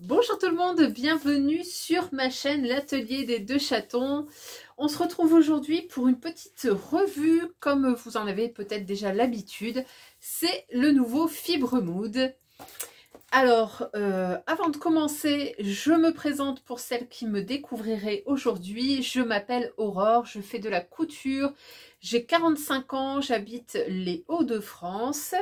Bonjour tout le monde, bienvenue sur ma chaîne l'atelier des deux chatons. On se retrouve aujourd'hui pour une petite revue comme vous en avez peut-être déjà l'habitude. C'est le nouveau Fibre Mood. Alors, avant de commencer, je me présente pour celles qui me découvriraient aujourd'hui. Je m'appelle Aurore, je fais de la couture. J'ai 45 ans, j'habite les Hauts-de-France.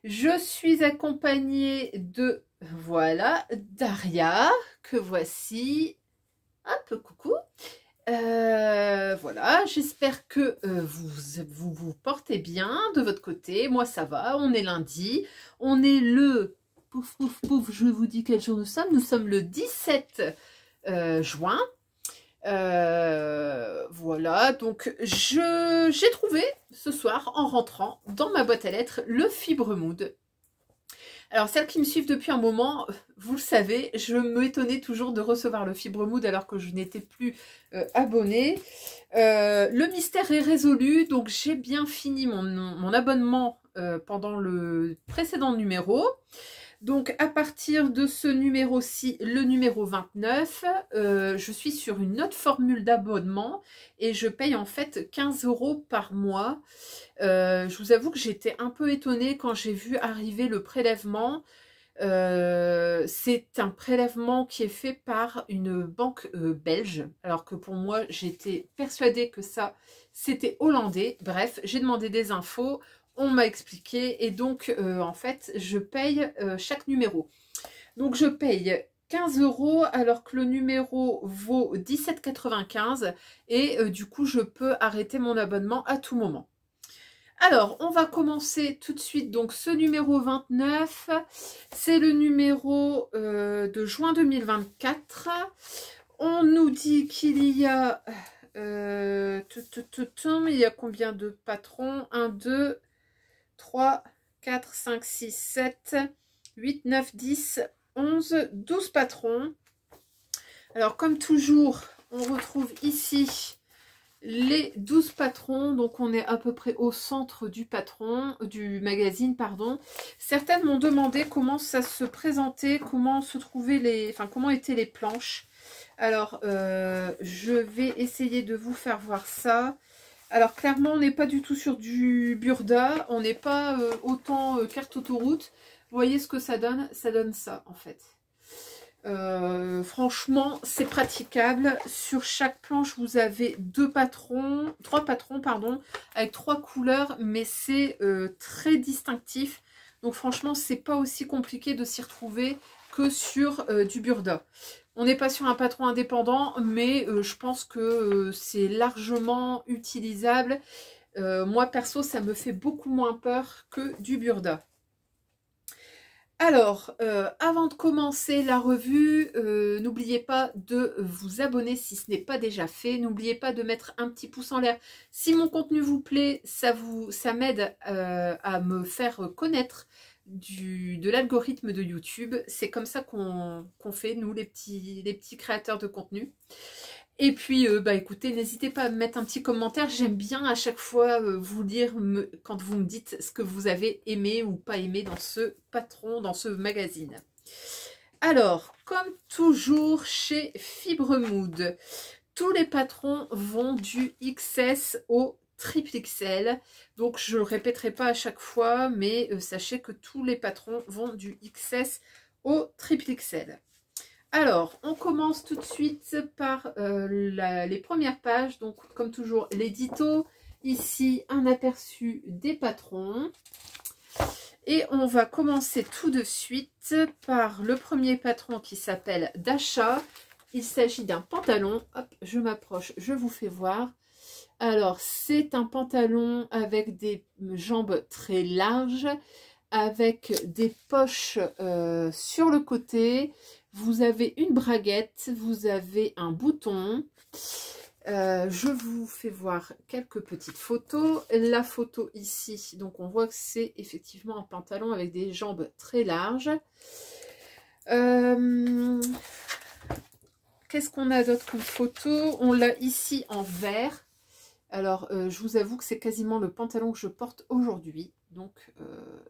Je suis accompagnée de, voilà, Daria, que voici. Un peu coucou. Voilà, j'espère que vous portez bien de votre côté. Moi, ça va, on est lundi. On est le... Pouf, pouf, pouf, je vous dis quel jour nous sommes. Nous sommes le 17 juin. Voilà, donc j'ai trouvé ce soir en rentrant dans ma boîte à lettres le Fibre Mood. Alors celles qui me suivent depuis un moment, vous le savez, je m'étonnais toujours de recevoir le Fibre Mood alors que je n'étais plus abonnée. Le mystère est résolu, donc j'ai bien fini mon abonnement pendant le précédent numéro. Donc à partir de ce numéro-ci, le numéro 29, je suis sur une autre formule d'abonnement et je paye en fait 15 € par mois. Je vous avoue que j'étais un peu étonnée quand j'ai vu arriver le prélèvement. C'est un prélèvement qui est fait par une banque belge, alors que pour moi j'étais persuadée que ça c'était hollandais. Bref, j'ai demandé des infos. On m'a expliqué et donc en fait je paye chaque numéro. Donc je paye 15 € alors que le numéro vaut 17,95 et du coup je peux arrêter mon abonnement à tout moment. Alors on va commencer tout de suite donc ce numéro 29, c'est le numéro de juin 2024. On nous dit qu'il y a il y a combien de patrons? 1, 2, 3, 4, 5, 6, 7, 8, 9, 10, 11, 12 patrons. Alors comme toujours, on retrouve ici les 12 patrons. Donc on est à peu près au centre du magazine, pardon. Certaines m'ont demandé comment ça se présentait, comment se trouvaient comment étaient les planches. Alors je vais essayer de vous faire voir ça. Alors clairement, on n'est pas du tout sur du Burda, on n'est pas autant carte autoroute. Vous voyez ce que ça donne? Ça donne ça en fait. Franchement, c'est praticable. Sur chaque planche, vous avez trois patrons, pardon, avec 3 couleurs, mais c'est très distinctif. Donc franchement, c'est pas aussi compliqué de s'y retrouver que sur du Burda. On n'est pas sur un patron indépendant, mais je pense que c'est largement utilisable. Moi, perso, ça me fait beaucoup moins peur que du Burda. Alors, avant de commencer la revue, n'oubliez pas de vous abonner si ce n'est pas déjà fait. N'oubliez pas de mettre un petit pouce en l'air. Si mon contenu vous plaît, ça m'aide à me faire connaître de l'algorithme de YouTube. C'est comme ça qu'on fait, nous, les petits créateurs de contenu. Et puis, écoutez, n'hésitez pas à me mettre un petit commentaire. J'aime bien à chaque fois vous lire quand vous me dites ce que vous avez aimé ou pas aimé dans ce patron, dans ce magazine. Alors, comme toujours chez Fibre Mood, tous les patrons vont du XS au triple XL. Donc, je ne le répéterai pas à chaque fois, mais sachez que tous les patrons vont du XS au triple XL. Alors, on commence tout de suite par les premières pages. Donc, comme toujours, l'édito. Ici, un aperçu des patrons. Et on va commencer tout de suite par le premier patron qui s'appelle Dasha. Il s'agit d'un pantalon. Hop, je m'approche, je vous fais voir. Alors, c'est un pantalon avec des jambes très larges, avec des poches sur le côté. Vous avez une braguette, vous avez un bouton. Je vous fais voir quelques petites photos. La photo ici, donc on voit que c'est effectivement un pantalon avec des jambes très larges. Qu'est-ce qu'on a d'autre comme photo? On l'a ici en vert. Alors, je vous avoue que c'est quasiment le pantalon que je porte aujourd'hui. Donc,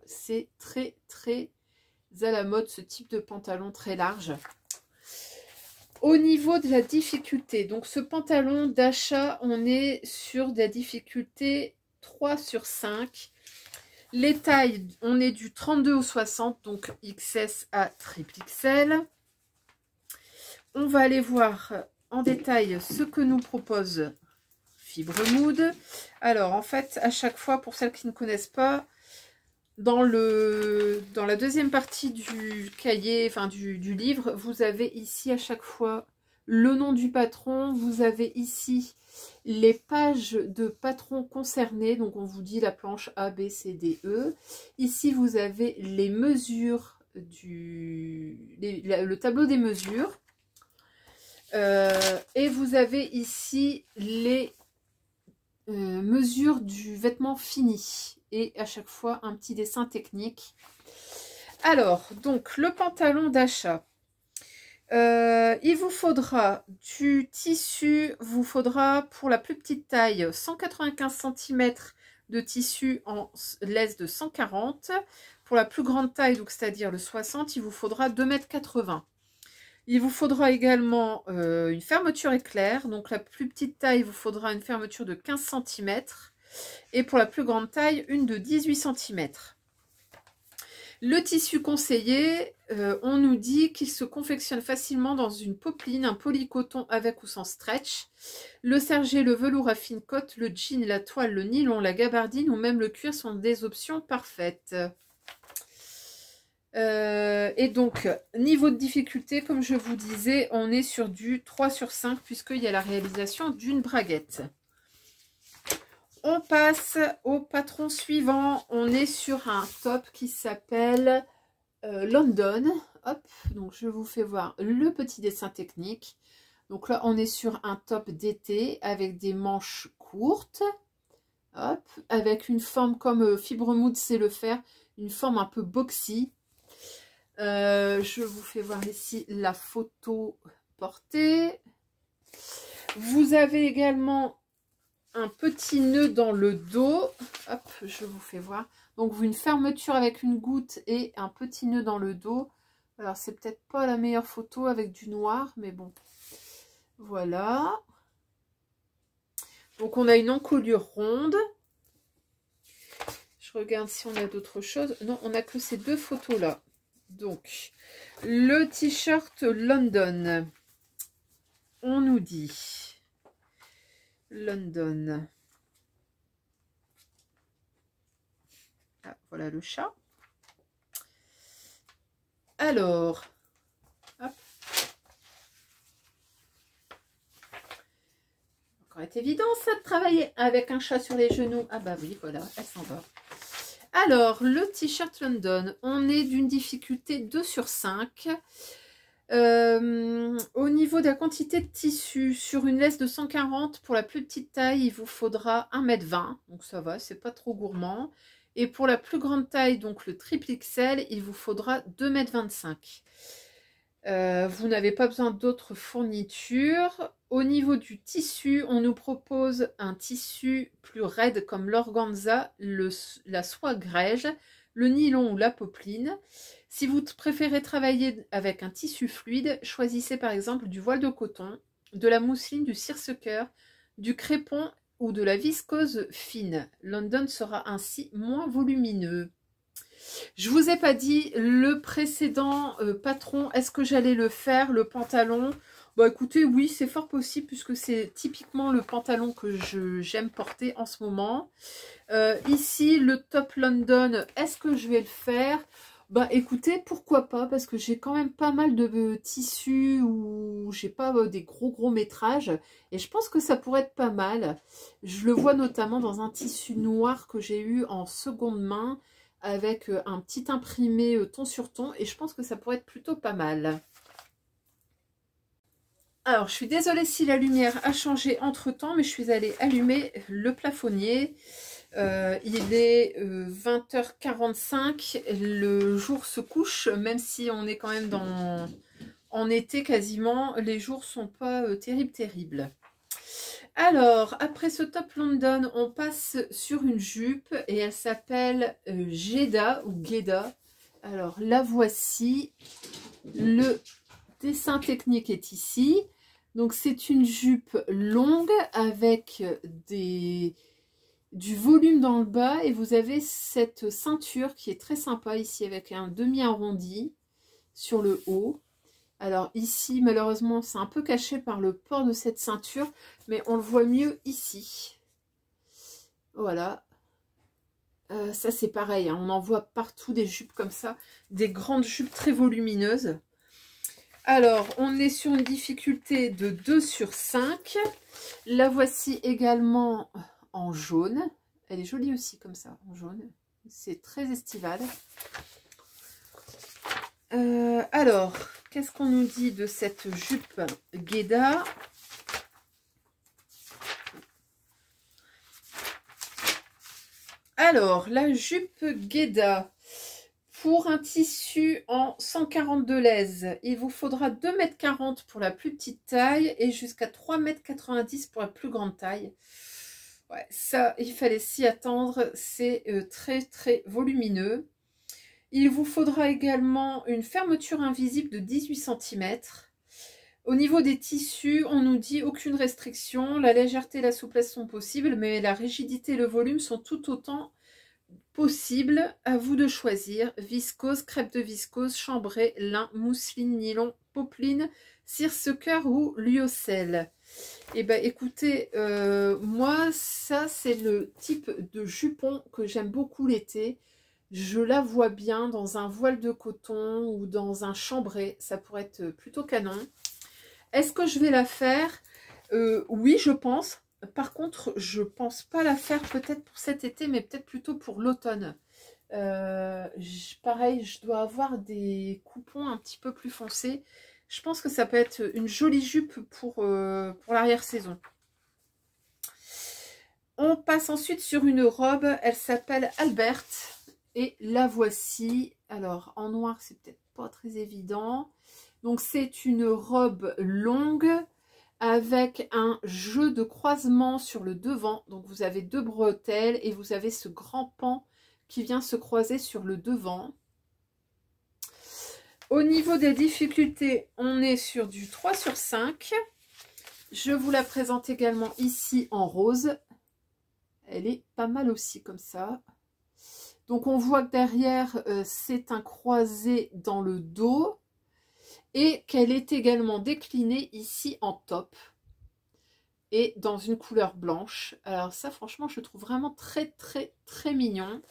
c'est très, très à la mode, ce type de pantalon très large. Au niveau de la difficulté, donc ce pantalon d'achat, on est sur de la difficulté 3 sur 5. Les tailles, on est du 32 au 60, donc XS à XXL. On va aller voir en détail ce que nous propose Fibremood. Alors, en fait, à chaque fois, pour celles qui ne connaissent pas, dans la deuxième partie du cahier, enfin du livre, vous avez ici à chaque fois le nom du patron. Vous avez ici les pages de patrons concernés. Donc, on vous dit la planche A, B, C, D, E. Ici, vous avez les mesures, le tableau des mesures. Et vous avez ici les mesures du vêtement fini. Et à chaque fois, un petit dessin technique. Alors, donc, le pantalon d'achat. Il vous faudra du tissu, vous faudra pour la plus petite taille 195 cm de tissu en laisse de 140. Pour la plus grande taille, donc c'est-à-dire le 60, il vous faudra 2,80 m. Il vous faudra également une fermeture éclair. Donc la plus petite taille, il vous faudra une fermeture de 15 cm. Et pour la plus grande taille, une de 18 cm. Le tissu conseillé, on nous dit qu'il se confectionne facilement dans une popeline, un polycoton avec ou sans stretch. Le sergé, le velours à fine cote, le jean, la toile, le nylon, la gabardine ou même le cuir sont des options parfaites. Et donc, niveau de difficulté, comme je vous disais, on est sur du 3 sur 5 puisqu'il y a la réalisation d'une braguette. On passe au patron suivant. On est sur un top qui s'appelle London. Hop, donc je vous fais voir le petit dessin technique. Donc là, on est sur un top d'été avec des manches courtes. Hop, avec une forme comme Fibremood sait le faire, une forme un peu boxy. Je vous fais voir ici la photo portée. Vous avez également un petit nœud dans le dos. Hop, je vous fais voir. Donc, une fermeture avec une goutte et un petit nœud dans le dos. Alors, c'est peut-être pas la meilleure photo avec du noir, mais bon. Voilà. Donc, on a une encolure ronde. Je regarde si on a d'autres choses. Non, on n'a que ces deux photos-là. Donc, le t-shirt London. On nous dit London. Ah, voilà le chat. Alors, hop. Encore est évident ça de travailler avec un chat sur les genoux. Ah bah oui, voilà, elle s'en va. Alors, le t-shirt London, on est d'une difficulté 2 sur 5. Au niveau de la quantité de tissu, sur une laisse de 140, pour la plus petite taille, il vous faudra 1,20 m. Donc ça va, c'est pas trop gourmand. Et pour la plus grande taille, donc le triple XL, il vous faudra 2,25 m. Vous n'avez pas besoin d'autres fournitures. Au niveau du tissu, on nous propose un tissu plus raide comme l'organza, la soie grège, le nylon ou la popeline. Si vous préférez travailler avec un tissu fluide, choisissez par exemple du voile de coton, de la mousseline, du seersucker, du crépon ou de la viscose fine. London sera ainsi moins volumineux. Je vous ai pas dit le précédent patron, est-ce que j'allais le faire, le pantalon? Bon écoutez, oui, c'est fort possible puisque c'est typiquement le pantalon que j'aime porter en ce moment. Ici, le top London, est-ce que je vais le faire? Bah écoutez, pourquoi pas, parce que j'ai quand même pas mal de tissus où j'ai pas des gros métrages et je pense que ça pourrait être pas mal. Je le vois notamment dans un tissu noir que j'ai eu en seconde main avec un petit imprimé ton sur ton et je pense que ça pourrait être plutôt pas mal. Alors, je suis désolée si la lumière a changé entre temps, mais je suis allée allumer le plafonnier. Il est 20h45, le jour se couche, même si on est quand même en été quasiment, les jours sont pas terribles. Alors, après ce top London, on passe sur une jupe et elle s'appelle Geda ou Geda. Alors, la voici, le dessin technique est ici. Donc c'est une jupe longue avec du volume dans le bas et vous avez cette ceinture qui est très sympa ici avec un demi arrondi sur le haut. Alors ici malheureusement c'est un peu caché par le port de cette ceinture, mais on le voit mieux ici. Voilà. Ça c'est pareil, hein, on en voit partout des jupes comme ça, des grandes jupes très volumineuses. Alors, on est sur une difficulté de 2 sur 5. La voici également en jaune. Elle est jolie aussi comme ça, en jaune. C'est très estival. Alors, qu'est-ce qu'on nous dit de cette jupe Guéda? Alors, la jupe Guéda. Pour un tissu en 142 laises, il vous faudra 2,40 m pour la plus petite taille et jusqu'à 3,90 m pour la plus grande taille. Ouais, ça, il fallait s'y attendre. C'est très, très volumineux. Il vous faudra également une fermeture invisible de 18 cm. Au niveau des tissus, on nous dit aucune restriction. La légèreté et la souplesse sont possibles, mais la rigidité et le volume sont tout autant possible, à vous de choisir. Viscose, crêpe de viscose, chambrée, lin, mousseline, nylon, popeline, seersucker ou lyocell. Et ben écoutez, moi ça c'est le type de jupon que j'aime beaucoup l'été. Je la vois bien dans un voile de coton ou dans un chambré, ça pourrait être plutôt canon. Est-ce que je vais la faire? Oui, je pense. Par contre, je pense pas la faire peut-être pour cet été, mais peut-être plutôt pour l'automne. Pareil, je dois avoir des coupons un petit peu plus foncés. Je pense que ça peut être une jolie jupe pour l'arrière-saison. On passe ensuite sur une robe. Elle s'appelle Albert. Et la voici. Alors, en noir, c'est peut-être pas très évident. Donc, c'est une robe longue avec un jeu de croisement sur le devant. Donc vous avez 2 bretelles et vous avez ce grand pan qui vient se croiser sur le devant. Au niveau des difficultés, on est sur du 3 sur 5. Je vous la présente également ici en rose. Elle est pas mal aussi comme ça. Donc on voit que derrière, c'est un croisé dans le dos. Et qu'elle est également déclinée ici en top et dans une couleur blanche. Alors ça franchement je trouve vraiment très très très mignon.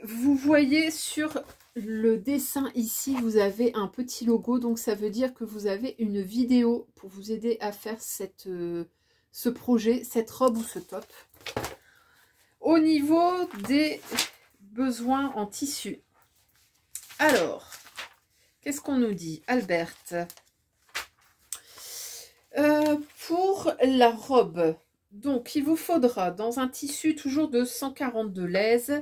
Vous voyez sur le dessin ici vous avez un petit logo, donc ça veut dire que vous avez une vidéo pour vous aider à faire ce projet, cette robe ou ce top. Au niveau des besoins en tissu. Alors, qu'est-ce qu'on nous dit, Albert? Pour la robe, donc il vous faudra dans un tissu toujours de 142 laises,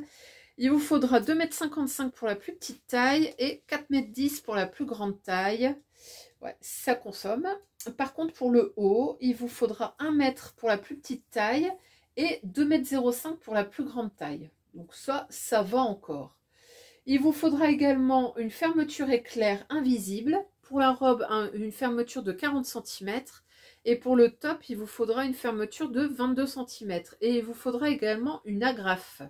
il vous faudra 2,55 m pour la plus petite taille et 4,10 m pour la plus grande taille. Ouais, ça consomme. Par contre, pour le haut, il vous faudra 1 m pour la plus petite taille et 2,05 m pour la plus grande taille. Donc ça va encore. Il vous faudra également une fermeture éclair invisible. Pour la robe, une fermeture de 40 cm. Et pour le top, il vous faudra une fermeture de 22 cm. Et il vous faudra également une agrafe.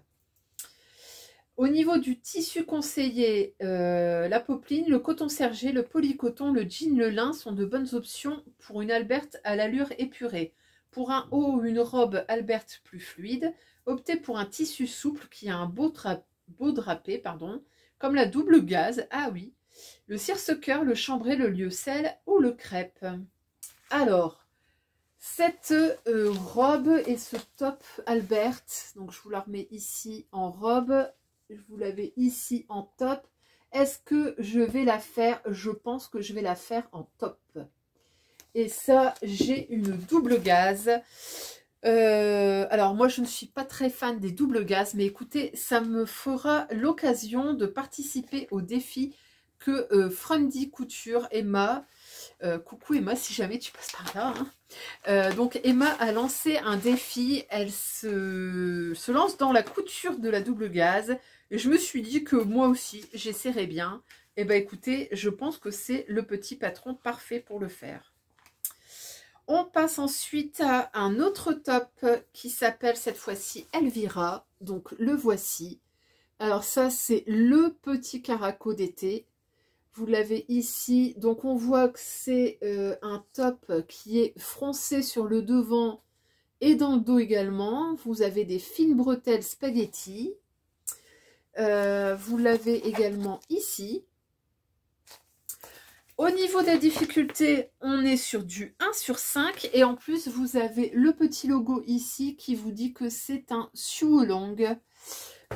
Au niveau du tissu conseillé, la popeline, le coton sergé, le polycoton, le jean, le lin sont de bonnes options pour une Albert à l'allure épurée. Pour un haut ou une robe Albert plus fluide, optez pour un tissu souple qui a un beau drapé, comme la double gaze, ah oui, le seersucker, le chambré, le lyocell ou le crêpe. Alors, cette robe et ce top Albert, donc je vous la remets ici en robe, je vous l'avais ici en top. Est-ce que je vais la faire? Je pense que je vais la faire en top. Et ça, j'ai une double gaze. Alors moi je ne suis pas très fan des doubles gazes, mais écoutez, ça me fera l'occasion de participer au défi que Fundy Couture, Emma, Coucou Emma, si jamais tu passes par là. Hein. Donc Emma a lancé un défi, elle se lance dans la couture de la double gaze. Et je me suis dit que moi aussi, j'essaierais bien. Et ben écoutez, je pense que c'est le petit patron parfait pour le faire. On passe ensuite à un autre top qui s'appelle cette fois-ci Elvira. Donc le voici. Alors ça, c'est le petit caraco d'été. Vous l'avez ici, donc on voit que c'est un top qui est froncé sur le devant et dans le dos également. Vous avez des fines bretelles spaghetti. Vous l'avez également ici. Au niveau de la difficulté, on est sur du 1/5 et en plus vous avez le petit logo ici qui vous dit que c'est un sew along.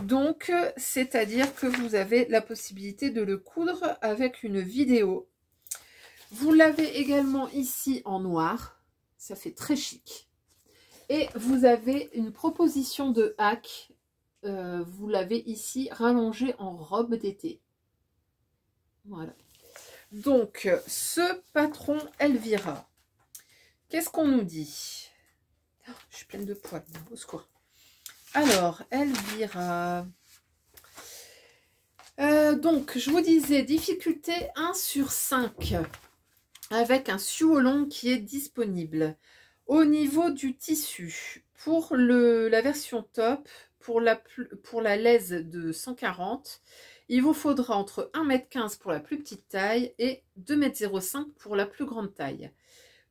Donc, c'est-à-dire que vous avez la possibilité de le coudre avec une vidéo. Vous l'avez également ici en noir. Ça fait très chic. Et vous avez une proposition de hack. Vous l'avez ici rallongé en robe d'été. Voilà. Donc, ce patron Elvira. Qu'est-ce qu'on nous dit? Oh, je suis pleine de poils. Au secours. Alors, Elvira. Donc, je vous disais, difficulté 1/5 avec un sew along qui est disponible. Au niveau du tissu, pour la version top, pour la laise de 140, il vous faudra entre 1,15 m pour la plus petite taille et 2,05 m pour la plus grande taille.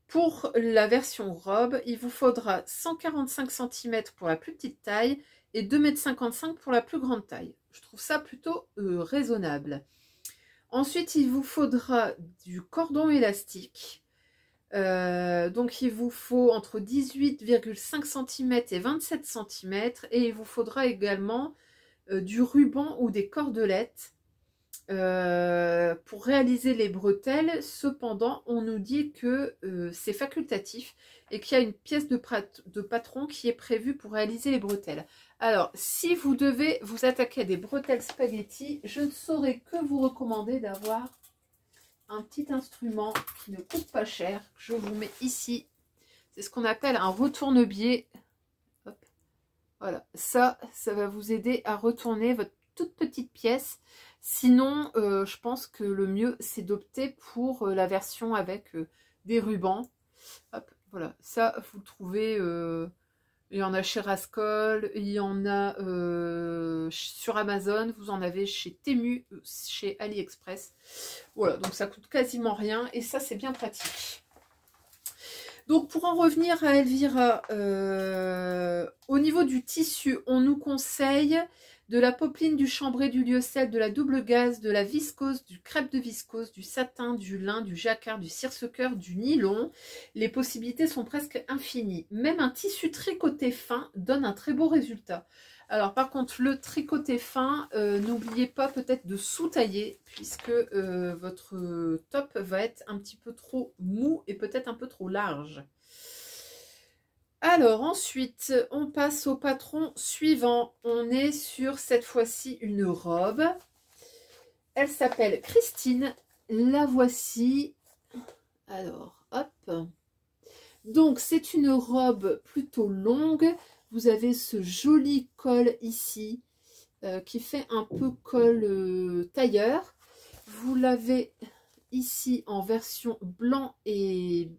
Pour la version robe, il vous faudra 145 cm pour la plus petite taille et 2,55 m pour la plus grande taille. Je trouve ça plutôt raisonnable. Ensuite, il vous faudra du cordon élastique. Donc, il vous faut entre 18,5 cm et 27 cm. Et il vous faudra également du ruban ou des cordelettes. Pour réaliser les bretelles. Cependant, on nous dit que c'est facultatif et qu'il y a une pièce de patron qui est prévue pour réaliser les bretelles. Alors, si vous devez vous attaquer à des bretelles spaghetti, je ne saurais que vous recommander d'avoir un petit instrument qui ne coûte pas cher. Je vous mets ici. C'est ce qu'on appelle un retourne-biais. Voilà, ça va vous aider à retourner votre toute petite pièce. Sinon, je pense que le mieux, c'est d'opter pour la version avec des rubans. Hop, voilà, ça, vous le trouvez, il y en a chez Rascol, il y en a sur Amazon, vous en avez chez Temu, chez AliExpress. Voilà, donc ça coûte quasiment rien et ça, c'est bien pratique. Donc, pour en revenir à Elvira, au niveau du tissu, on nous conseille de la popeline, du chambré, du lyocell, de la double gaze, de la viscose, du crêpe de viscose, du satin, du lin, du jacquard, du cirque-cœur, du nylon. Les possibilités sont presque infinies. Même un tissu tricoté fin donne un très beau résultat. Alors par contre, le tricoté fin, n'oubliez pas peut-être de sous-tailler puisque votre top va être un petit peu trop mou et peut-être un peu trop large. Alors ensuite, on passe au patron suivant. On est sur cette fois-ci une robe. Elle s'appelle Christine. La voici. Alors, hop. Donc c'est une robe plutôt longue. Vous avez ce joli col ici qui fait un peu col tailleur. Vous l'avez ici en version blanc et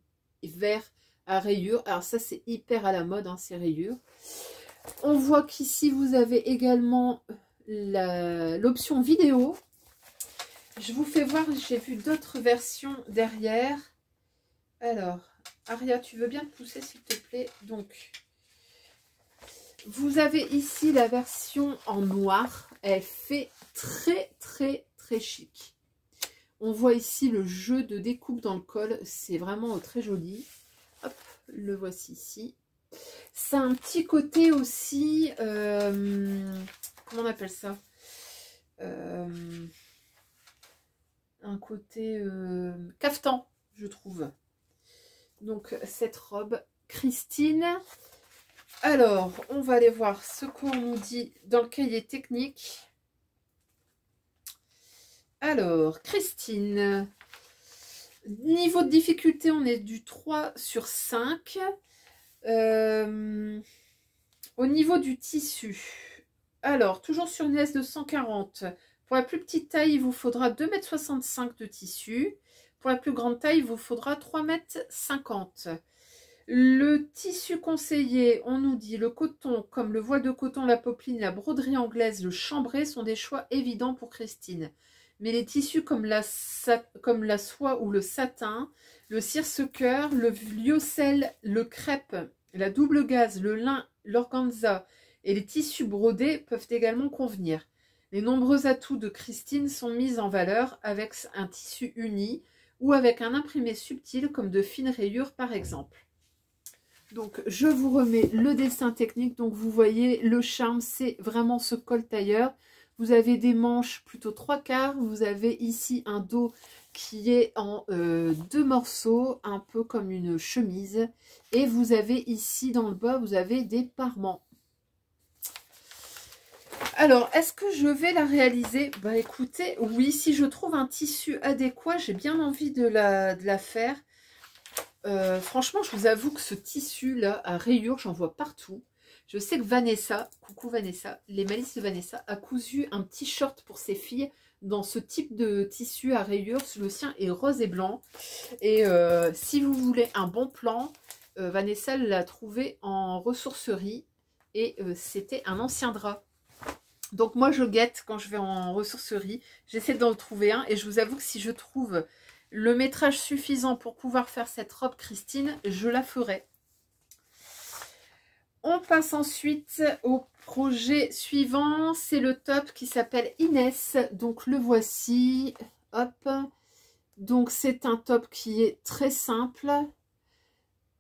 vert à rayures. Alors ça, c'est hyper à la mode, hein, ces rayures. On voit qu'ici, vous avez également l'option vidéo. Je vous fais voir, j'ai vu d'autres versions derrière. Alors, Aria, tu veux bien te pousser, s'il te plaît? Donc, vous avez ici la version en noir. Elle fait très, très, très chic. On voit ici le jeu de découpe dans le col. C'est vraiment très joli. Hop, le voici ici. C'est un petit côté aussi, comment on appelle ça, un côté caftan, je trouve. Donc cette robe Christine. Alors, on va aller voir ce qu'on nous dit dans le cahier technique. Alors, Christine. Niveau de difficulté, on est du 3 sur 5. Au niveau du tissu, alors, toujours sur une laisse de 140, pour la plus petite taille, il vous faudra 2,65 m de tissu. Pour la plus grande taille, il vous faudra 3,50 m. Le tissu conseillé, on nous dit le coton, comme le voile de coton, la popeline, la broderie anglaise, le chambré sont des choix évidents pour Christine. Mais les tissus comme la soie ou le satin, le cirque-cœur, le lyocell, le crêpe, la double gaze, le lin, l'organza et les tissus brodés peuvent également convenir. Les nombreux atouts de Christine sont mis en valeur avec un tissu uni ou avec un imprimé subtil comme de fines rayures par exemple. Donc je vous remets le dessin technique. Donc vous voyez le charme, c'est vraiment ce col tailleur. Vous avez des manches plutôt 3/4. Vous avez ici un dos qui est en 2 morceaux, un peu comme une chemise. Et vous avez ici dans le bas, vous avez des parements. Alors, est-ce que je vais la réaliser? Bah écoutez, oui, si je trouve un tissu adéquat, j'ai bien envie de la faire. Franchement, je vous avoue que ce tissu-là, à rayures, j'en vois partout. Je sais que Vanessa, coucou Vanessa, les Malices de Vanessa, a cousu un petit short pour ses filles dans ce type de tissu à rayures. Le sien est rose et blanc. Et si vous voulez un bon plan, Vanessa l'a trouvé en ressourcerie. Et c'était un ancien drap. Donc moi, je guette quand je vais en ressourcerie. J'essaie d'en trouver un. Et je vous avoue que si je trouve le métrage suffisant pour pouvoir faire cette robe Christine, je la ferai. On passe ensuite au projet suivant, c'est le top qui s'appelle Inès. Donc le voici, hop. Donc c'est un top qui est très simple.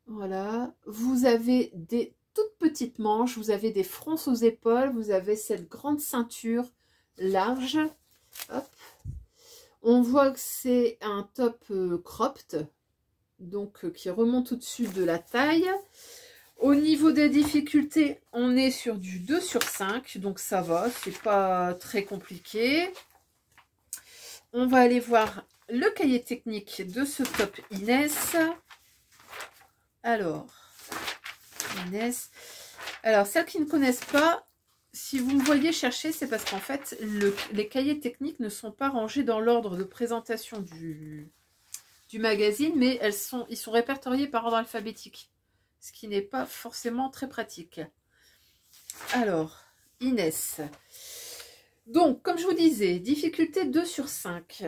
Voilà, vous avez des toutes petites manches, vous avez des fronces aux épaules, vous avez cette grande ceinture large. Hop. On voit que c'est un top cropped, donc qui remonte au-dessus de la taille. Au niveau des difficultés, on est sur du 2 sur 5, donc ça va, c'est pas très compliqué. On va aller voir le cahier technique de ce top Inès. Alors, Inès. Alors, celles qui ne connaissent pas, si vous me voyez chercher, c'est parce qu'en fait, les cahiers techniques ne sont pas rangés dans l'ordre de présentation du magazine, mais ils sont répertoriés par ordre alphabétique. Ce qui n'est pas forcément très pratique. Alors, Inès. Donc, comme je vous disais, difficulté 2 sur 5.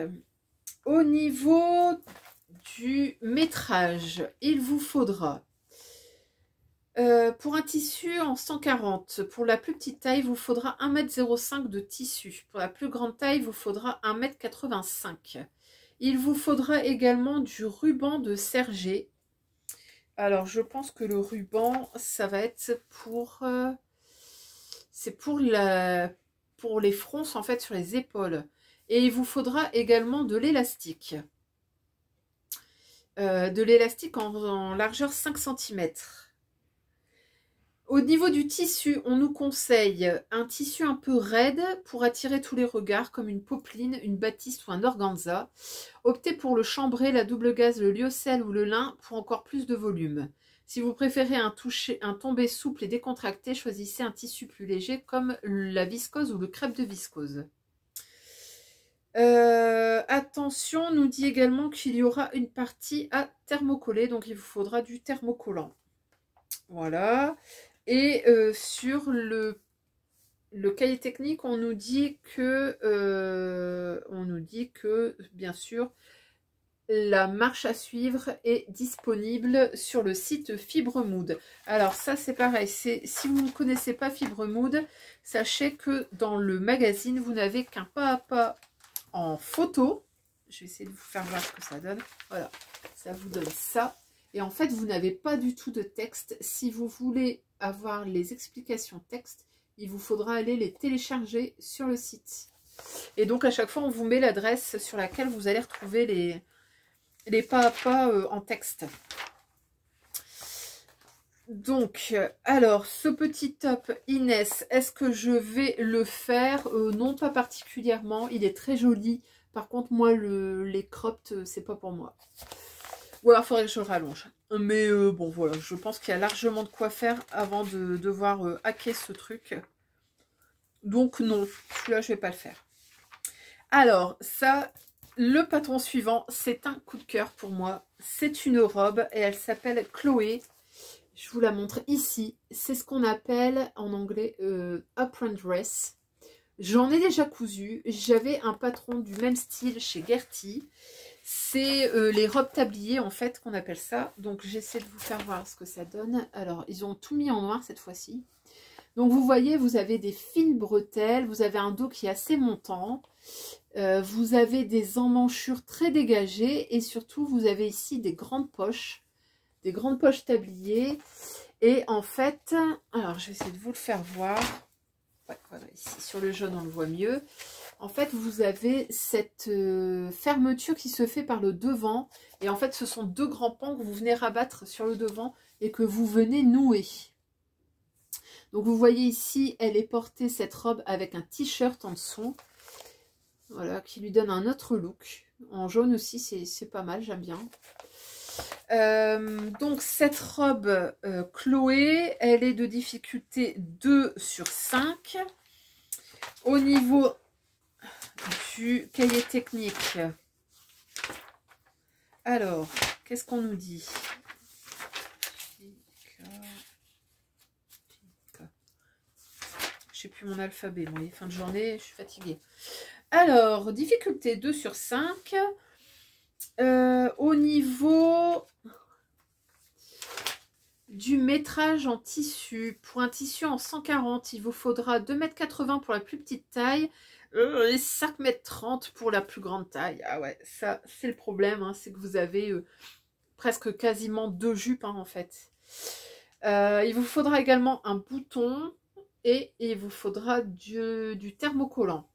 Au niveau du métrage, il vous faudra, pour un tissu en 140, pour la plus petite taille, il vous faudra 1,05 m de tissu. Pour la plus grande taille, il vous faudra 1,85 m. Il vous faudra également du ruban de serger. Alors, je pense que le ruban, ça va être pour... c'est pour les fronces, en fait, sur les épaules. Et il vous faudra également de l'élastique. De l'élastique en largeur 5 cm. Au niveau du tissu, on nous conseille un tissu un peu raide pour attirer tous les regards, comme une popeline, une batiste ou un organza. Optez pour le chambré, la double gaze, le lyocell ou le lin pour encore plus de volume. Si vous préférez un tombé souple et décontracté, choisissez un tissu plus léger comme la viscose ou le crêpe de viscose. Attention, on nous dit également qu'il y aura une partie à thermocoller, donc il vous faudra du thermocollant. Voilà. Et sur le cahier technique, on nous dit que bien sûr, la marche à suivre est disponible sur le site Fibremood. Alors ça c'est pareil, si vous ne connaissez pas Fibremood, sachez que dans le magazine, vous n'avez qu'un pas à pas en photo. Je vais essayer de vous faire voir ce que ça donne. Voilà, ça vous donne ça. Et en fait, vous n'avez pas du tout de texte. Si vous voulez avoir les explications texte, il vous faudra aller les télécharger sur le site. Et donc, à chaque fois, on vous met l'adresse sur laquelle vous allez retrouver les pas à pas en texte. Donc, alors, ce petit top Inès, est-ce que je vais le faire? Non, pas particulièrement. Il est très joli, Par contre, moi, les cropped, c'est pas pour moi. Ou alors, il faudrait que je rallonge. Mais bon, voilà, je pense qu'il y a largement de quoi faire avant de devoir hacker ce truc. Donc non, celui-là, je vais pas le faire. Alors, ça, le patron suivant, c'est un coup de cœur pour moi. C'est une robe et elle s'appelle Chloé. Je vous la montre ici. C'est ce qu'on appelle en anglais apron dress. J'en ai déjà cousu. J'avais un patron du même style chez Gertie. C'est les robes tabliers en fait qu'on appelle ça. Donc j'essaie de vous faire voir ce que ça donne. Alors ils ont tout mis en noir cette fois-ci. Donc vous voyez, vous avez des fines bretelles. Vous avez un dos qui est assez montant. Vous avez des emmanchures très dégagées. Et surtout vous avez ici des grandes poches. Des grandes poches tabliées. Et en fait, alors je vais essayer de vous le faire voir. Ouais, voilà, ici sur le jaune on le voit mieux. En fait, vous avez cette fermeture qui se fait par le devant. Et en fait, ce sont deux grands pans que vous venez rabattre sur le devant et que vous venez nouer. Donc, vous voyez ici, elle est portée, cette robe, avec un t-shirt en dessous. Voilà, qui lui donne un autre look. En jaune aussi, c'est pas mal, j'aime bien. Donc, cette robe Chloé, elle est de difficulté 2 sur 5. Au niveau du cahier technique. Alors, qu'est-ce qu'on nous dit? Je sais plus mon alphabet, bon, il est fin de journée, je suis fatiguée. Alors, difficulté 2 sur 5. Au niveau du métrage en tissu, pour un tissu en 140, il vous faudra 2,80 m pour la plus petite taille. Et 5,30 m pour la plus grande taille. Ah ouais, ça c'est le problème, hein, c'est que vous avez presque quasiment 2 jupes hein, en fait. Il vous faudra également un bouton et il vous faudra du thermocollant.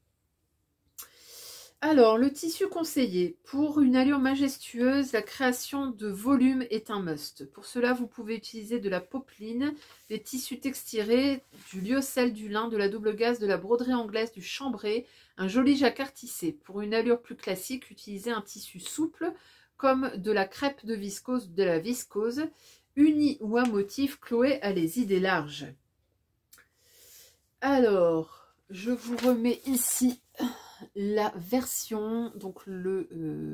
Alors, le tissu conseillé. Pour une allure majestueuse, la création de volume est un must. Pour cela, vous pouvez utiliser de la popeline, des tissus texturés, du lyocell, du lin, de la double gaze, de la broderie anglaise, du chambré, un joli jacquard tissé. Pour une allure plus classique, utilisez un tissu souple comme de la crêpe de viscose, de la viscose. Uni ou un motif, Chloé a les idées larges. Alors, je vous remets ici la version, donc le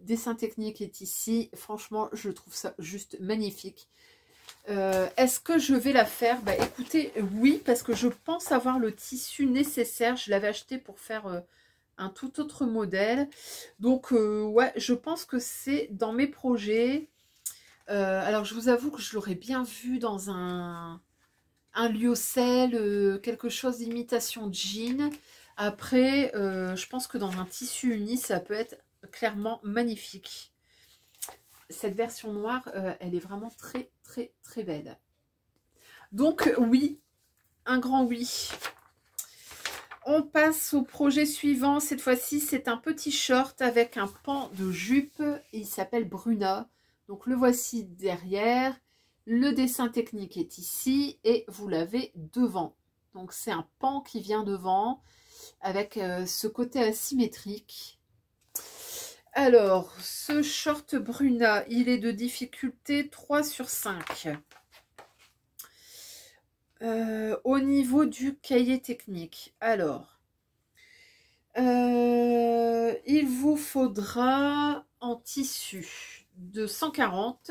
dessin technique est ici. Franchement, je trouve ça juste magnifique. Est-ce que je vais la faire? Bah écoutez, oui, parce que je pense avoir le tissu nécessaire. Je l'avais acheté pour faire un tout autre modèle. Donc, ouais, je pense que c'est dans mes projets. Alors, je vous avoue que je l'aurais bien vu dans un lyocell, quelque chose d'imitation jean. Après, je pense que dans un tissu uni, ça peut être clairement magnifique. Cette version noire, elle est vraiment très, très, très belle. Donc, oui, un grand oui. On passe au projet suivant. Cette fois-ci, c'est un petit short avec un pan de jupe. Il s'appelle Bruna. Donc, le voici derrière. Le dessin technique est ici et vous l'avez devant. Donc, c'est un pan qui vient devant avec ce côté asymétrique. Alors, ce short Bruna, il est de difficulté 3 sur 5. Au niveau du cahier technique, alors, il vous faudra en tissu de 140.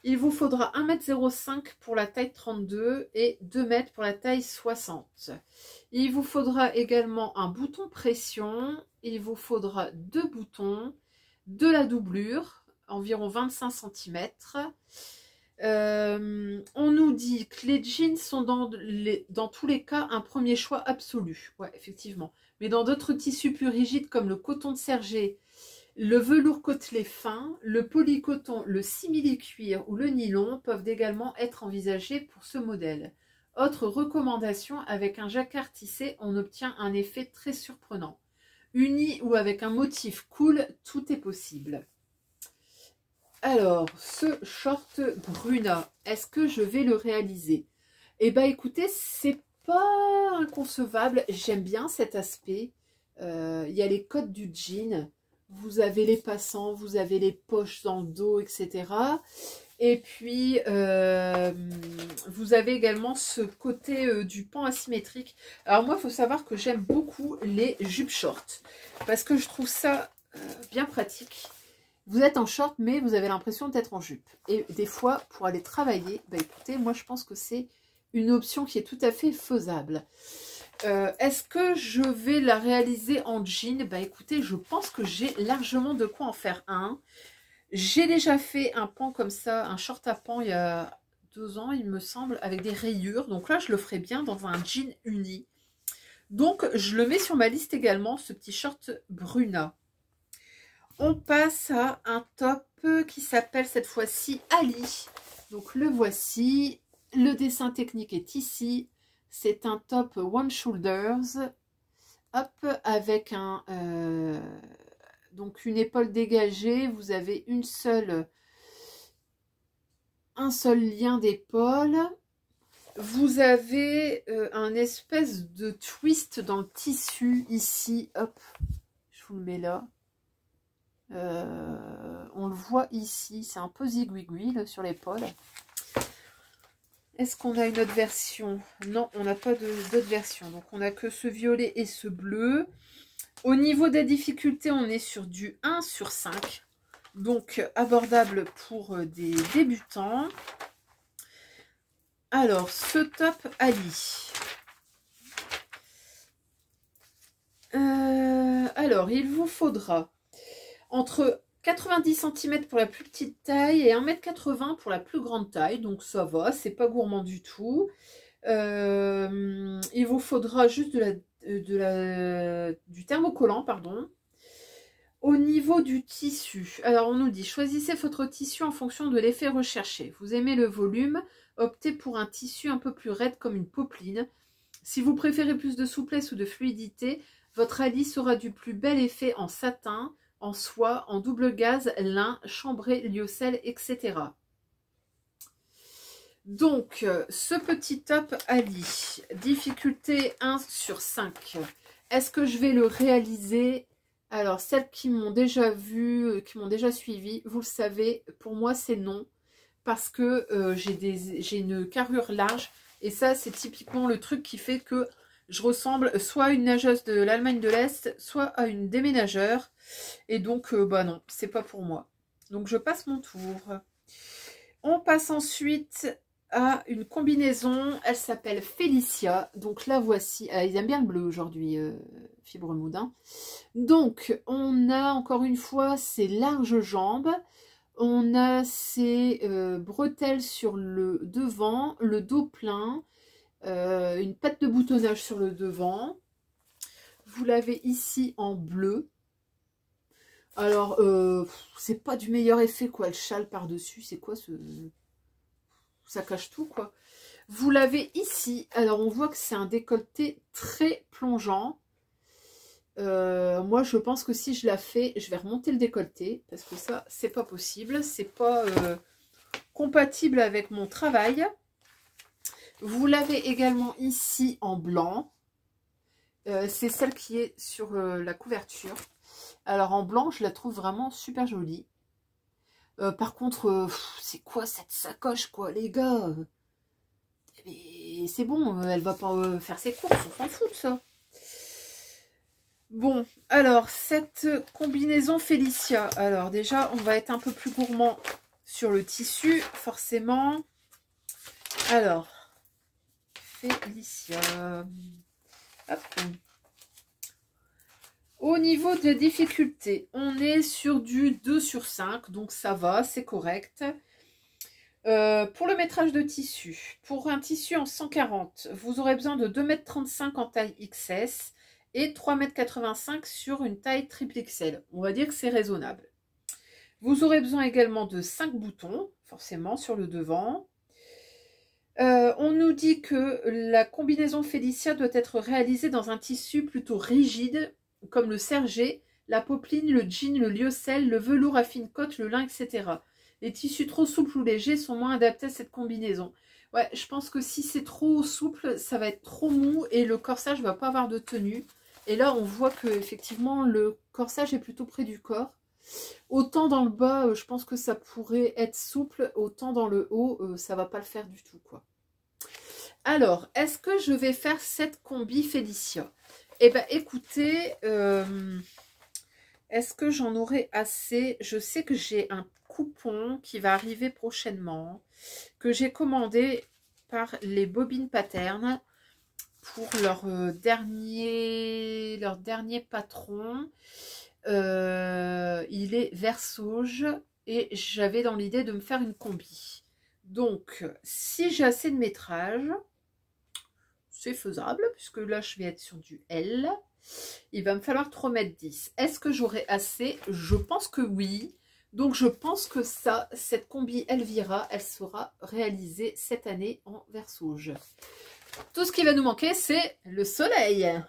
Il vous faudra 1,05 m pour la taille 32 et 2 m pour la taille 60. Il vous faudra également un bouton pression. Il vous faudra 2 boutons, de la doublure, environ 25 cm. On nous dit que les jeans sont dans tous les cas un premier choix absolu. Ouais, effectivement. Mais dans d'autres tissus plus rigides comme le coton de Sergé, le velours côtelé fin, le polycoton, le simili-cuir ou le nylon peuvent également être envisagés pour ce modèle. Autre recommandation, avec un jacquard tissé, on obtient un effet très surprenant. Uni ou avec un motif cool, tout est possible. Alors, ce short Bruna, est-ce que je vais le réaliser? Eh bien, écoutez, c'est pas inconcevable. J'aime bien cet aspect. Il y a les côtes du jean. Vous avez les passants, vous avez les poches dans le dos, etc. Et puis, vous avez également ce côté du pan asymétrique. Alors moi, il faut savoir que j'aime beaucoup les jupes short. Parce que je trouve ça bien pratique. Vous êtes en short, mais vous avez l'impression d'être en jupe. Et des fois, pour aller travailler, bah écoutez, moi je pense que c'est une option qui est tout à fait faisable. Est-ce que je vais la réaliser en jean? Bah écoutez, je pense que j'ai largement de quoi en faire un. J'ai déjà fait un pan comme ça, un short à pan il y a 2 ans, il me semble, avec des rayures. Donc là, je le ferai bien dans un jean uni. Donc, je le mets sur ma liste également, ce petit short Bruna. On passe à un top qui s'appelle cette fois-ci Ali. Donc, le voici. Le dessin technique est ici. C'est un top one shoulders. Hop, avec donc une épaule dégagée. Vous avez un seul lien d'épaule. Vous avez un espèce de twist dans le tissu ici. Hop, je vous le mets là. On le voit ici. C'est un peu zigouigoui sur l'épaule. Est-ce qu'on a une autre version? Non, on n'a pas d'autre version. Donc, on n'a que ce violet et ce bleu. Au niveau des difficultés, on est sur du 1/5. Donc, abordable pour des débutants. Alors, ce top Ali. Alors, il vous faudra entre 90 cm pour la plus petite taille et 1,80 m pour la plus grande taille. Donc, ça va, c'est pas gourmand du tout. Il vous faudra juste du thermocollant, pardon. Au niveau du tissu, alors on nous dit, choisissez votre tissu en fonction de l'effet recherché. Vous aimez le volume, optez pour un tissu un peu plus raide comme une popeline. Si vous préférez plus de souplesse ou de fluidité, votre Ali sera du plus bel effet en satin, en soie, en double gaze, lin, chambré, lyocell, etc. Donc, ce petit top Ali, difficulté 1/5. Est-ce que je vais le réaliser? Alors, celles qui m'ont déjà vu, qui m'ont déjà suivi, vous le savez, pour moi, c'est non. Parce que j'ai une carrure large. Et ça, c'est typiquement le truc qui fait que je ressemble soit à une nageuse de l'Allemagne de l'Est, soit à une déménageur. Et donc, bah non, c'est pas pour moi. Donc, je passe mon tour. On passe ensuite à une combinaison. Elle s'appelle Félicia. Donc, la voici. Ils aiment bien le bleu aujourd'hui, Fibre Moudin. Donc, on a encore une fois ces larges jambes. On a ces bretelles sur le devant, le dos plein, une patte de boutonnage sur le devant. Vous l'avez ici en bleu. Alors, c'est pas du meilleur effet, quoi. Le châle par-dessus, c'est quoi ce... Ça cache tout, quoi. Vous l'avez ici. Alors, on voit que c'est un décolleté très plongeant. Moi, je pense que si je la fais, je vais remonter le décolleté. Parce que ça, c'est pas possible. C'est pas compatible avec mon travail. Vous l'avez également ici en blanc. C'est celle qui est sur la couverture. Alors, en blanc, je la trouve vraiment super jolie. Par contre, c'est quoi cette sacoche, quoi, les gars? C'est bon, elle va pas faire ses courses, on s'en fout de ça. Bon, alors, cette combinaison Félicia. Alors, déjà, on va être un peu plus gourmand sur le tissu, forcément. Alors, Félicia. Hop. Au niveau de difficulté, on est sur du 2/5, donc ça va, c'est correct. Pour le métrage de tissu, pour un tissu en 140, vous aurez besoin de 2,35 m en taille XS et 3,85 m sur une taille triple XL. On va dire que c'est raisonnable. Vous aurez besoin également de 5 boutons, forcément, sur le devant. On nous dit que la combinaison Félicia doit être réalisée dans un tissu plutôt rigide, comme le sergé, la popeline, le jean, le lyocell, le velours à fine cotte, le lin, etc. Les tissus trop souples ou légers sont moins adaptés à cette combinaison. Ouais, je pense que si c'est trop souple, ça va être trop mou et le corsage ne va pas avoir de tenue. Et là, on voit que effectivement le corsage est plutôt près du corps. Autant dans le bas, je pense que ça pourrait être souple, autant dans le haut, ça va pas le faire du tout, quoi. Alors, est-ce que je vais faire cette combi Félicia? Eh bien, écoutez, est-ce que j'en aurai assez? Je sais que j'ai un coupon qui va arriver prochainement, que j'ai commandé par les Bobines Pattern pour leur dernier patron. Il est Versauge et j'avais dans l'idée de me faire une combi. Donc, si j'ai assez de métrage, c'est faisable, puisque là, je vais être sur du L. Il va me falloir 3,10 m. Est-ce que j'aurai assez? Je pense que oui. Donc, je pense que cette combi Elvira, elle sera réalisée cette année en Versauge. Tout ce qui va nous manquer, c'est le soleil.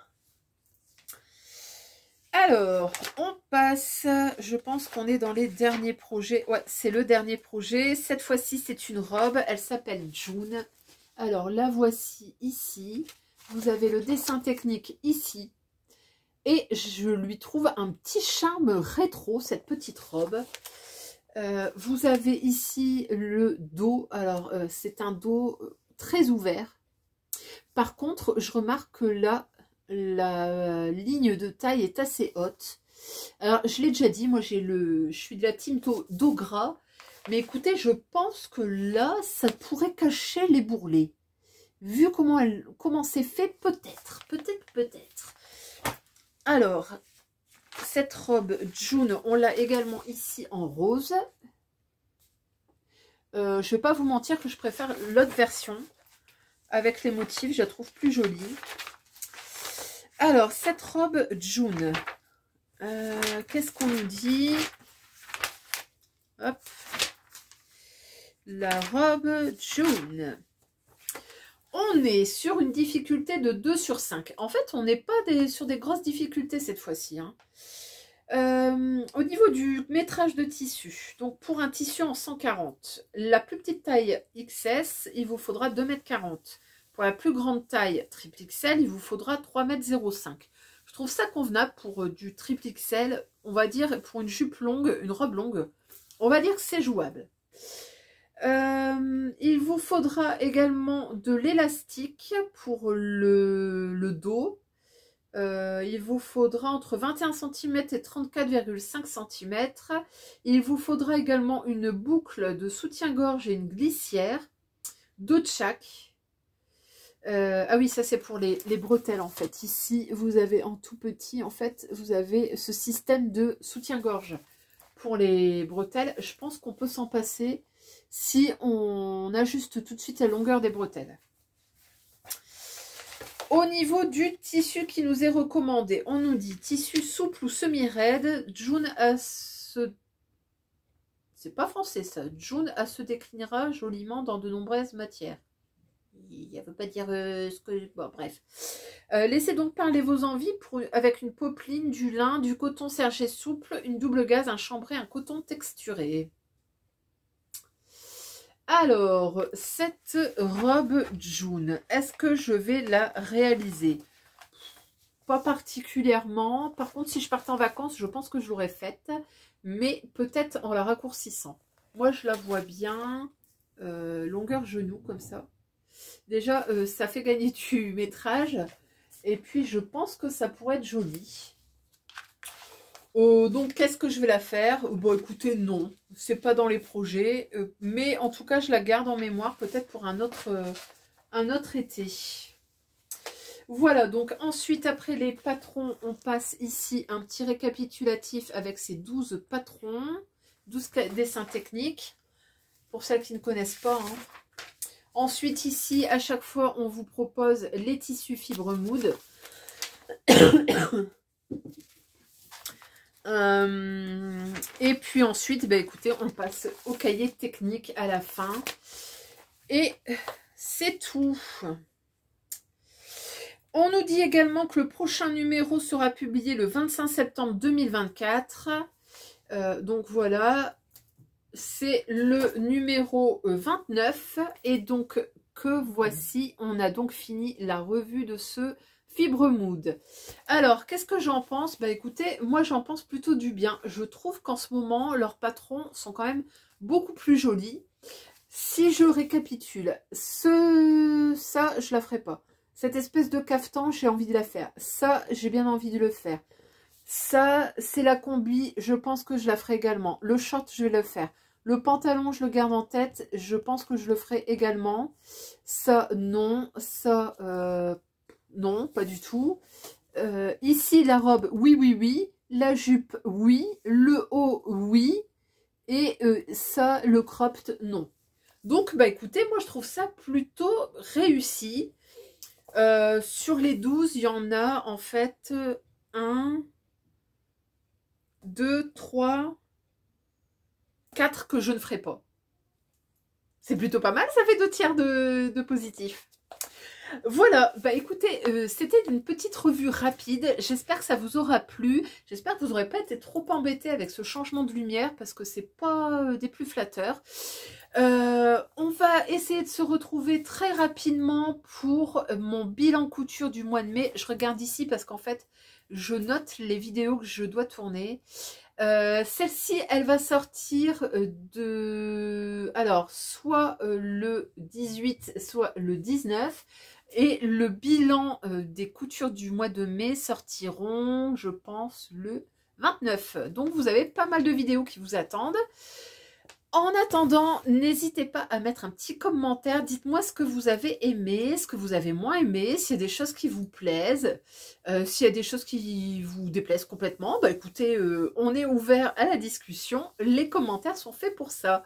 Alors, on passe, je pense qu'on est dans les derniers projets. Ouais, c'est le dernier projet. Cette fois-ci, c'est une robe. Elle s'appelle June. Alors, la voici ici. Vous avez le dessin technique ici. Et je lui trouve un petit charme rétro, cette petite robe. Vous avez ici le dos. Alors, c'est un dos très ouvert. Par contre, je remarque que là, la ligne de taille est assez haute. Alors, je l'ai déjà dit, moi je suis de la team dos gras. Mais écoutez, je pense que là, ça pourrait cacher les bourrelets. Vu comment c'est fait, peut-être. Alors, cette robe June, on l'a également ici en rose. Je ne vais pas vous mentir que je préfère l'autre version. Avec les motifs, je la trouve plus jolie. Alors, cette robe June, qu'est-ce qu'on nous dit? Hop. La robe June. On est sur une difficulté de 2 sur 5. En fait, on n'est pas sur des grosses difficultés cette fois-ci. Hein. Au niveau du métrage de tissu, donc pour un tissu en 140, la plus petite taille XS, il vous faudra 2,40 m. Pour la plus grande taille triple XL, il vous faudra 3,05 m. Je trouve ça convenable pour du triple XL, on va dire pour une jupe longue, une robe longue. On va dire que c'est jouable. Il vous faudra également de l'élastique pour le dos. Il vous faudra entre 21 cm et 34,5 cm. Il vous faudra également une boucle de soutien-gorge et une glissière. 2 de chaque. Ah oui, ça c'est pour les bretelles en fait. Ici, vous avez en tout petit, en fait, vous avez ce système de soutien-gorge. Pour les bretelles, je pense qu'on peut s'en passer si on ajuste tout de suite la longueur des bretelles. Au niveau du tissu qui nous est recommandé, on nous dit tissu souple ou semi-raide. June se... C'est pas français ça. June se déclinera joliment dans de nombreuses matières. Il ne veut pas dire ce que... Bon, bref. Laissez donc parler vos envies avec une popeline, du lin, du coton sergé souple, une double gaze, un chambré, un coton texturé. Alors, cette robe June, est-ce que je vais la réaliser? Pas particulièrement. Par contre, si je partais en vacances, je pense que je l'aurais faite. Mais peut-être en la raccourcissant. Moi, je la vois bien. Longueur genou, comme ça. Déjà, ça fait gagner du métrage. Et puis, je pense que ça pourrait être joli. Donc, qu'est-ce que je vais la faire? Bon, écoutez, non. C'est pas dans les projets. Mais en tout cas, je la garde en mémoire. Peut-être pour un autre été. Voilà, donc ensuite, après les patrons, on passe ici un petit récapitulatif avec ces 12 patrons. 12 dessins techniques. Pour celles qui ne connaissent pas, hein. Ensuite, ici, à chaque fois, on vous propose les tissus fibre mood. Et puis ensuite, bah, écoutez, on passe au cahier technique à la fin. Et c'est tout. On nous dit également que le prochain numéro sera publié le 25 septembre 2024. Donc voilà. C'est le numéro 29 et donc que voici, on a donc fini la revue de ce Fibre Mood. Alors, qu'est-ce que j'en pense? Bah écoutez, moi j'en pense plutôt du bien. Je trouve qu'en ce moment, leurs patrons sont quand même beaucoup plus jolis. Si je récapitule, ça, je la ferai pas. Cette espèce de cafetan, j'ai envie de la faire. Ça, j'ai bien envie de le faire. Ça, c'est la combi, je pense que je la ferai également. Le short, je vais le faire. Le pantalon, je le garde en tête, je pense que je le ferai également. Ça, non. Ça, non, pas du tout. Ici, la robe, oui, oui, oui. La jupe, oui. Le haut, oui. Et ça, le cropped, non. Donc, bah écoutez, moi, je trouve ça plutôt réussi. Sur les 12, il y en a, en fait, 1, 2, 3, 4 que je ne ferai pas. C'est plutôt pas mal, ça fait 2 tiers de positif. Voilà, bah écoutez, c'était une petite revue rapide. J'espère que ça vous aura plu. J'espère que vous n'aurez pas été trop embêtés avec ce changement de lumière parce que c'est pas des plus flatteurs. On va essayer de se retrouver très rapidement pour mon bilan couture du mois de mai. Je regarde ici parce qu'en fait, je note les vidéos que je dois tourner. Celle-ci, elle va sortir alors, soit le 18, soit le 19. Et le bilan des coutures du mois de mai sortiront, je pense, le 29. Donc, vous avez pas mal de vidéos qui vous attendent. En attendant, n'hésitez pas à mettre un petit commentaire. Dites-moi ce que vous avez aimé, ce que vous avez moins aimé, s'il y a des choses qui vous plaisent, s'il y a des choses qui vous déplaisent complètement. Bah écoutez, on est ouvert à la discussion. Les commentaires sont faits pour ça.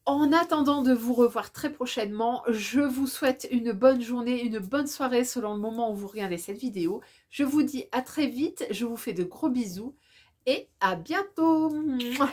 En attendant de vous revoir très prochainement, je vous souhaite une bonne journée, une bonne soirée selon le moment où vous regardez cette vidéo. Je vous dis à très vite, je vous fais de gros bisous et à bientôt. Mouah.